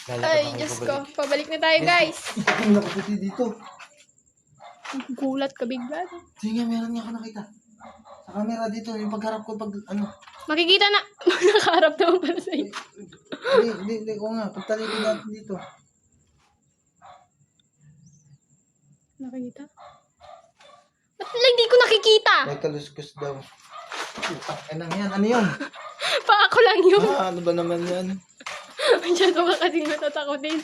Ay, Diyos ko. Pabalik na tayo, guys. Ang nakaputi dito. Gulat ka bigla. Sige, meron nga ako nakita. Sa camera dito, yung pagharap ko pag ano. Makikita na. Nakaharap naman pala sa'yo. Hindi, oo nga. Pagtalikod natin dito. Nakikita? Ba't hindi ko nakikita? May kaluskus daw. Ano yan? Ano yun? Pa ako lang yun. Ano ba naman yan? Masyado ka kasing matatakotin.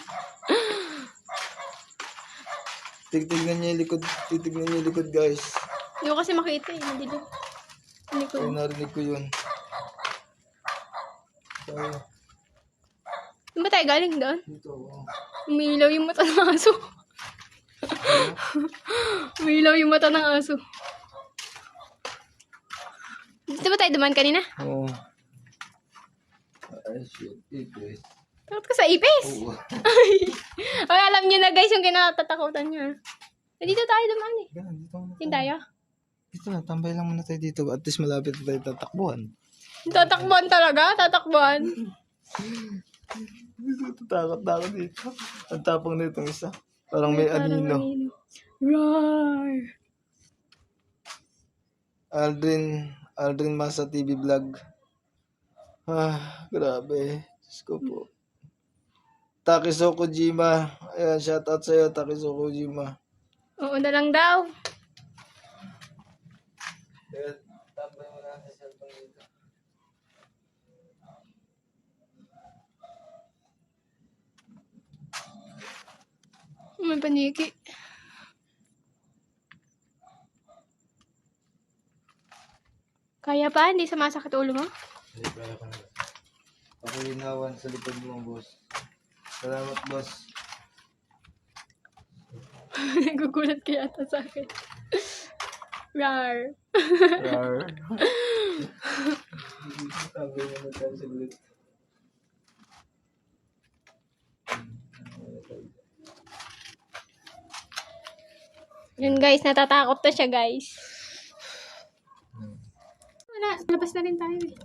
Titignan niyo yung likod. Titignan niyo yung likod, guys. Hindi ko kasi makita eh. Madilim. Hindi ko. Ay, narinig ko yun. So, Saan ba tayo galing doon? dito. Umilaw yung mata ng aso. Umilaw yung mata ng aso. Dito ba tayo duman kanina? Oo. Ay, shit. Ipis. Takot ka sa ipis? Oo. Ay, alam niyo na guys yung kinatatakutan niya. Eh, dito tayo duman eh. Yan, dito muna Dito tayo. Dito na, tambay lang muna tayo dito. At least malapit na tayo tatakbuhan. Tatakbuhan talaga? Tatakbuhan? Takot na ako dito. Ang tapang na itong isa. Parang may anino. Roar! Aldrin Masa TV vlog. Grabe. Diyos ko po. Takiso Kojima. Ayan, shoutout sa'yo, Takiso Kojima. Oo na lang daw. Ayan, tambay mo na sa cellphone dito. May paniki. Kaya pa? Hindi sumasakit ulo mo? Hindi kaya ko na. Pakulinawan sa likod mo, boss. Salamat, boss. Nagugulat ka yata sa akin. Rar. Rar. Tambay mo na tayo sa likod. Yun guys, natatakot na siya guys. Wala, labas na rin tayo eh.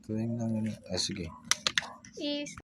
Tuwing lang yun. Sige. Is